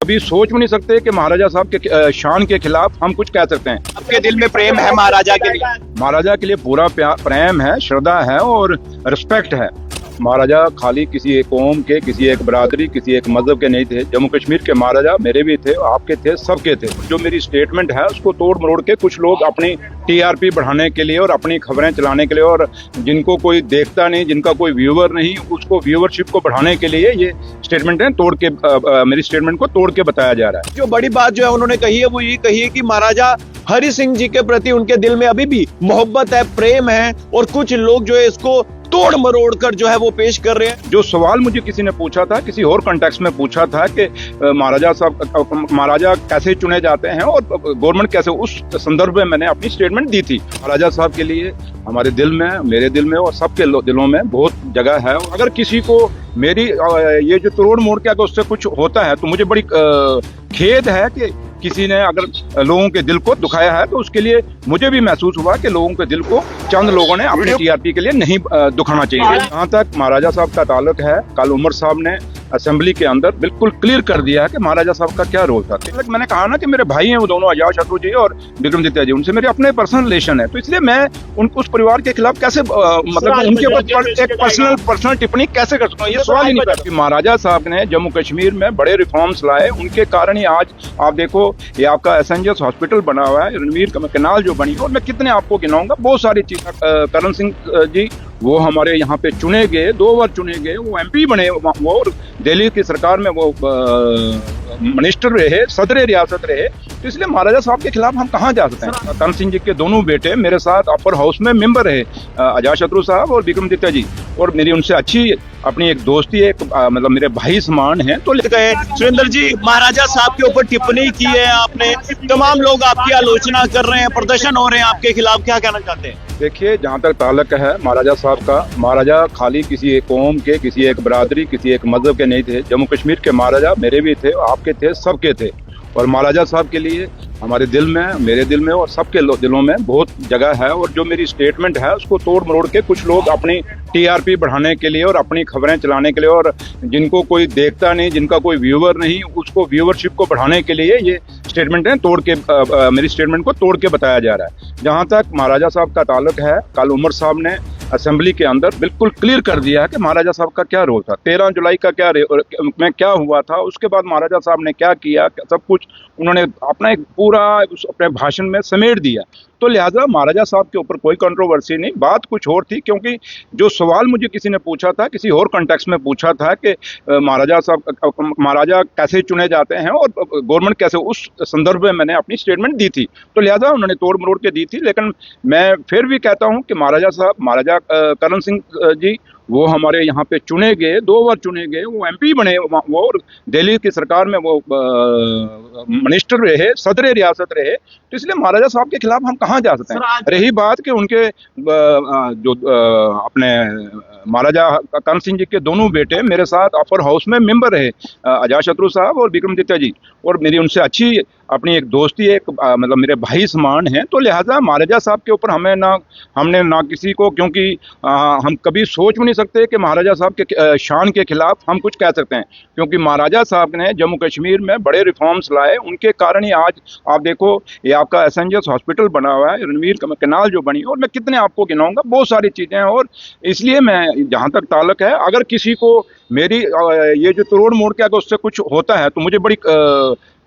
अभी सोच भी नहीं सकते कि महाराजा साहब के शान के खिलाफ हम कुछ कह सकते हैं। आपके दिल में प्रेम है महाराजा के लिए? महाराजा के लिए पूरा प्रेम है, श्रद्धा है और रिस्पेक्ट है। महाराजा खाली किसी एक कौम के, किसी एक बरादरी, किसी एक मजहब के नहीं थे। जम्मू कश्मीर के महाराजा मेरे भी थे, आपके थे, सबके थे। जो मेरी स्टेटमेंट है उसको तोड़ मरोड़ के कुछ लोग अपनी टीआरपी बढ़ाने के लिए और अपनी खबरें चलाने के लिए, और जिनको कोई देखता नहीं, जिनका कोई व्यूअर नहीं, उसको व्यूअरशिप को बढ़ाने के लिए ये स्टेटमेंट है मेरी स्टेटमेंट को तोड़ के बताया जा रहा है। जो बड़ी बात जो है उन्होंने कही है वो ये कही है कि महाराजा हरि सिंह जी के प्रति उनके दिल में अभी भी मोहब्बत है, प्रेम है, और कुछ लोग जो है इसको तोड़ मरोड़ कर जो है वो पेश कर रहे हैं। जो सवाल मुझे किसी ने पूछा था, किसी और कॉन्टेक्स्ट में पूछा था कि महाराजा कैसे चुने जाते हैं और गवर्नमेंट कैसे, उस संदर्भ में मैंने अपनी स्टेटमेंट दी थी। महाराजा साहब के लिए हमारे दिल में, मेरे दिल में और सबके दिलों में बहुत जगह है। अगर किसी को मेरी ये जो तोड़ मोड़ के अगर उससे कुछ होता है तो मुझे बड़ी खेद है कि किसी ने अगर लोगों के दिल को दुखाया है, तो उसके लिए मुझे भी महसूस हुआ कि लोगों के दिल को चंद लोगों ने अपने टीआरपी के लिए नहीं दुखाना चाहिए। जहाँ तक महाराजा साहब का ताल्लुक है, कल उमर साहब ने असेंबली के अंदर बिल्कुल क्लियर कर दिया है कि महाराजा साहब का क्या रोल था। मैंने कहा ना कि मेरे भाई हैं वो दोनों, अजातशत्रु जी और विक्रमादित्य जी, उनसे मेरे अपने पर्सनल रिलेशन है, तो इसलिए मैं उस परिवार के खिलाफ कैसे मतलब उनके ऊपर एक पर्सनल टिप्पणी कैसे कर सकता हूँ, ये सवाल ही नहीं पैदा। महाराजा साहब ने जम्मू कश्मीर में बड़े रिफॉर्म्स लाए, उनके कारण ही आज आप देखो ये आपका एसएनजेएस हॉस्पिटल बना हुआ है, रणवीर कैनाल जो बनी, और मैं कितने आपको गिनाऊंगा, बहुत सारी चीजें। करण सिंह जी वो हमारे यहाँ पे चुने गए, 2 बार चुने गए, वो एमपी बने, वो दिल्ली की सरकार में वो मिनिस्टर रहे, सदर रियासत रहे, तो इसलिए महाराजा साहब के खिलाफ हम कहाँ जा सकते हैं। करण सिंह जी के दोनों बेटे मेरे साथ अपर हाउस में मेंबर रहे, अजातशत्रु साहब और विक्रमादित्य जी, और मेरी उनसे अच्छी अपनी एक दोस्ती है, मतलब मेरे भाई समान है। तो गए सुरेंद्र जी, महाराजा साहब के ऊपर टिप्पणी की है आपने, तमाम लोग आपकी आलोचना कर रहे हैं, प्रदर्शन हो रहे हैं आपके खिलाफ, क्या कहना चाहते हैं? देखिए, जहाँ तक ताल्लुक है महाराजा साहब का, महाराजा खाली किसी एक कौम के, किसी एक बरादरी, किसी एक मजहब के नहीं थे। जम्मू कश्मीर के महाराजा मेरे भी थे, आपके थे, सबके थे। और महाराजा साहब के लिए हमारे दिल में, मेरे दिल में और सबके दिलों में बहुत जगह है। और जो मेरी स्टेटमेंट है उसको तोड़ मरोड़ के कुछ लोग अपनी टीआरपी बढ़ाने के लिए और अपनी खबरें चलाने के लिए, और जिनको कोई देखता नहीं, जिनका कोई व्यूअर नहीं, उसको व्यूअरशिप को बढ़ाने के लिए ये स्टेटमेंट है मेरी स्टेटमेंट को तोड़ के बताया जा रहा है। जहाँ तक महाराजा साहब का ताल्लुक है, कल उमर साहब ने असेंबली के अंदर बिल्कुल क्लियर कर दिया है कि महाराजा साहब का क्या रोल था, 13 जुलाई का क्या हुआ था, उसके बाद महाराजा साहब ने क्या किया, सब कुछ उन्होंने अपना एक पूरा अपने भाषण में समेट दिया। तो लिहाजा महाराजा साहब के ऊपर कोई कंट्रोवर्सी नहीं, बात कुछ और थी। क्योंकि जो सवाल मुझे किसी ने पूछा था, किसी और कॉन्टेक्स्ट में पूछा था कि महाराजा कैसे चुने जाते हैं और गवर्नमेंट कैसे, उस संदर्भ में मैंने अपनी स्टेटमेंट दी थी। तो लिहाजा उन्होंने तोड़ मरोड़ के दी थी। लेकिन मैं फिर भी कहता हूँ कि महाराजा करण सिंह जी वो हमारे यहाँ पे चुने गए, 2 बार चुने गए, वो एमपी बने, वो दिल्ली की सरकार में वो मिनिस्टर रहे, सदर रियासत रहे, तो इसलिए महाराजा साहब के खिलाफ हम कहाँ जा सकते हैं। रही बात कि उनके जो अपने महाराजा करण सिंह जी के दोनों बेटे मेरे साथ अपर हाउस में मेंबर रहे, अजातशत्रु साहब और विक्रमादित्य जी, और मेरी उनसे अच्छी अपनी एक दोस्ती है, मतलब मेरे भाई समान है। तो लिहाजा महाराजा साहब के ऊपर हमने ना किसी को, क्योंकि हम कभी सोच भी नहीं सकते कि महाराजा साहब के शान के खिलाफ हम कुछ कह सकते हैं, क्योंकि महाराजा साहब ने जम्मू कश्मीर में बड़े रिफॉर्म्स लाए, उनके कारण ही आज आप देखो ये आपका एसएनजेएस हॉस्पिटल बना हुआ है, रणवीर कैनाल जो बनी, और मैं कितने आपको गिनाऊंगा, बहुत सारी चीजें हैं। और इसलिए मैं, जहाँ तक ताल्लुक है, अगर किसी को मेरी ये जो तोड़ मोड़ के अगर उससे कुछ होता है तो मुझे बड़ी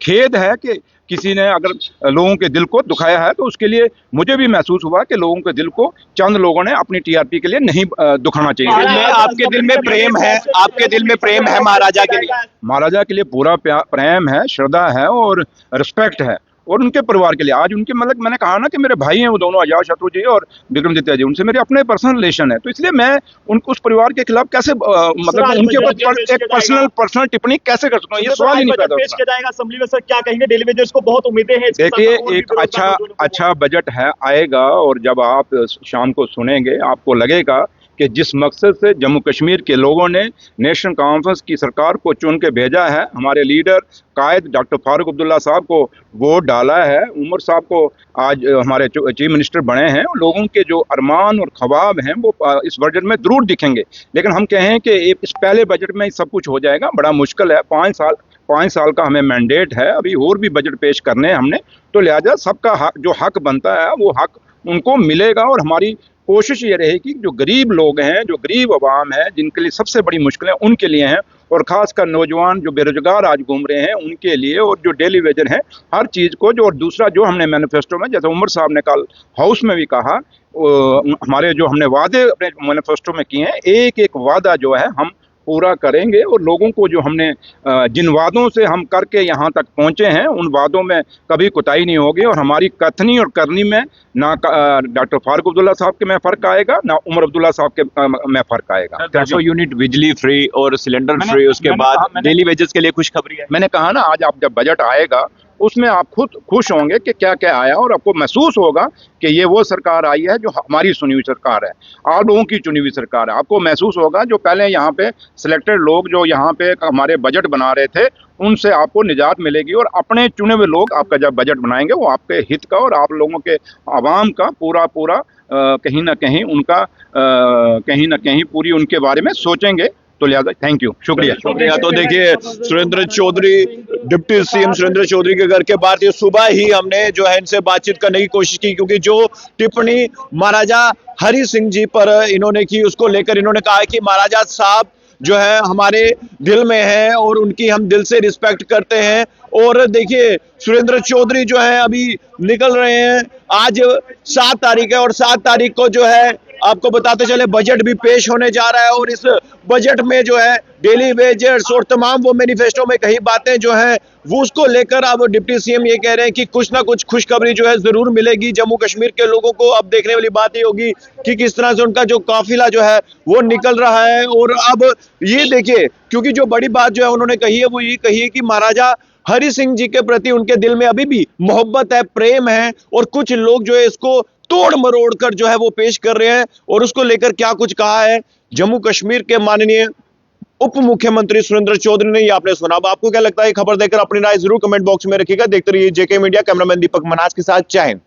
खेद है कि किसी ने अगर लोगों के दिल को दुखाया है, तो उसके लिए मुझे भी महसूस हुआ कि लोगों के दिल को चंद लोगों ने अपनी टीआरपी के लिए नहीं दुखाना चाहिए। आपके दिल में प्रेम है, आपके दिल में प्रेम है महाराजा के लिए? महाराजा के लिए पूरा प्रेम है, श्रद्धा है और रिस्पेक्ट है, और उनके परिवार के लिए। आज उनके, मतलब मैंने कहा ना कि मेरे भाई हैं वो दोनों, अजातशत्रु जी और विक्रमादित्य जी, उनसे मेरे अपने पर्सनल रिलेशन है, तो इसलिए मैं उस परिवार के खिलाफ कैसे मतलब उनके ऊपर एक पर्सनल टिप्पणी कैसे कर सकता हूँ, ये सवाल ही नहीं पैदा होता। जाएगा असेंबली में, सर क्या कहेंगे? डेली वेजर्स को बहुत उम्मीदें हैं। देखिए, एक अच्छा बजट है, आएगा, और जब आप शाम को सुनेंगे आपको लगेगा कि जिस मकसद से जम्मू कश्मीर के लोगों ने नेशनल कॉन्फ्रेंस की सरकार को चुन के भेजा है, हमारे लीडर कायद डॉक्टर फारूक अब्दुल्ला साहब को वोट डाला है, उमर साहब को आज हमारे चीफ मिनिस्टर बने हैं, लोगों के जो अरमान और ख्वाब हैं वो इस बजट में जरूर दिखेंगे। लेकिन हम कहें कि इस पहले बजट में सब कुछ हो जाएगा, बड़ा मुश्किल है। 5 साल का हमें मैंडेट है, अभी और भी बजट पेश करने हैं हमने, तो लिहाजा सबका हक, जो हक बनता है वो हक उनको मिलेगा। और हमारी कोशिश ये रहेगी जो गरीब लोग हैं, जो गरीब आवाम है, जिनके लिए सबसे बड़ी मुश्किलें उनके लिए हैं, और खासकर नौजवान जो बेरोजगार आज घूम रहे हैं उनके लिए, और जो डेली वेजर हैं, हर चीज़ को जो, और दूसरा जो हमने मैनिफेस्टो में, जैसे उमर साहब ने कल हाउस में भी कहा, हमारे जो हमने वादे अपने मैनिफेस्टो में किए हैं, एक एक वादा जो है हम पूरा करेंगे। और लोगों को जो हमने जिन वादों से हम करके यहाँ तक पहुँचे हैं, उन वादों में कभी कोताही नहीं होगी। और हमारी कथनी और करनी में ना डॉक्टर फारूक अब्दुल्ला साहब के में फ़र्क आएगा, ना उमर अब्दुल्ला साहब के में फ़र्क आएगा। 300 यूनिट बिजली फ्री और सिलेंडर मैंने- फ्री, उसके मैंने बाद कहा- मैंने- डेली वेजेस के लिए खुशखबरी है। मैंने कहा ना, आज आप जब बजट आएगा उसमें आप खुद खुश होंगे कि क्या क्या आया, और आपको महसूस होगा कि ये वो सरकार आई है जो हमारी चुनी हुई सरकार है, आप लोगों की चुनी हुई सरकार है। आपको महसूस होगा जो पहले यहाँ पे सिलेक्टेड लोग जो यहाँ पे हमारे बजट बना रहे थे, उनसे आपको निजात मिलेगी, और अपने चुने हुए लोग आपका जब बजट बनाएंगे वो आपके हित का और आप लोगों के आवाम का पूरा कहीं ना कहीं उनका कहीं ना कहीं पूरी उनके बारे में सोचेंगे। तो लिहाजा थैंक यू, शुक्रिया। शुक्रिया। तो देखिए, सुरेंद्र चौधरी, डिप्टी सीएम सुरेंद्र चौधरी के घर के बाहर थी। सुबह ही हमने जो है इनसे बातचीत करने की कोशिश की, क्योंकि जो टिप्पणी महाराजा हरि सिंह जी पर इन्होंने की, उसको लेकर इन्होंने कहा कि महाराजा साहब जो है हमारे दिल में है और उनकी हम दिल से रिस्पेक्ट करते हैं। और देखिए, सुरेंद्र चौधरी जो है अभी निकल रहे हैं। आज 7 तारीख है और 7 तारीख को जो है आपको बताते चले बजट भी पेश होने जा रहा है, और इस बजट में जो है डेली वेजेस और तमाम वो मैनिफेस्टो में कई बातें जो है वो उसको लेकर अब डिप्टी सीएम ये कह रहे हैं कि कुछ ना कुछ खुशखबरी जो है जरूर मिलेगी जम्मू कश्मीर के लोगों को। अब देखने वाली बात ये होगी कि किस तरह से उनका जो काफिला जो है वो निकल रहा है। और अब ये देखिए, क्योंकि जो बड़ी बात जो है उन्होंने कही है वो ये कही है कि महाराजा हरि सिंह जी के प्रति उनके दिल में अभी भी मोहब्बत है, प्रेम है, और कुछ लोग जो है इसको तोड़ मरोड़ कर जो है वो पेश कर रहे हैं। और उसको लेकर क्या कुछ कहा है जम्मू कश्मीर के माननीय उप मुख्यमंत्री सुरेंद्र चौधरी ने, ये आपने सुना। अब आपको क्या लगता है खबर देखकर अपनी राय जरूर कमेंट बॉक्स में रखिएगा। देखते रहिए जेके मीडिया। कैमरामैन दीपक मनाज के साथ, जय हिंद।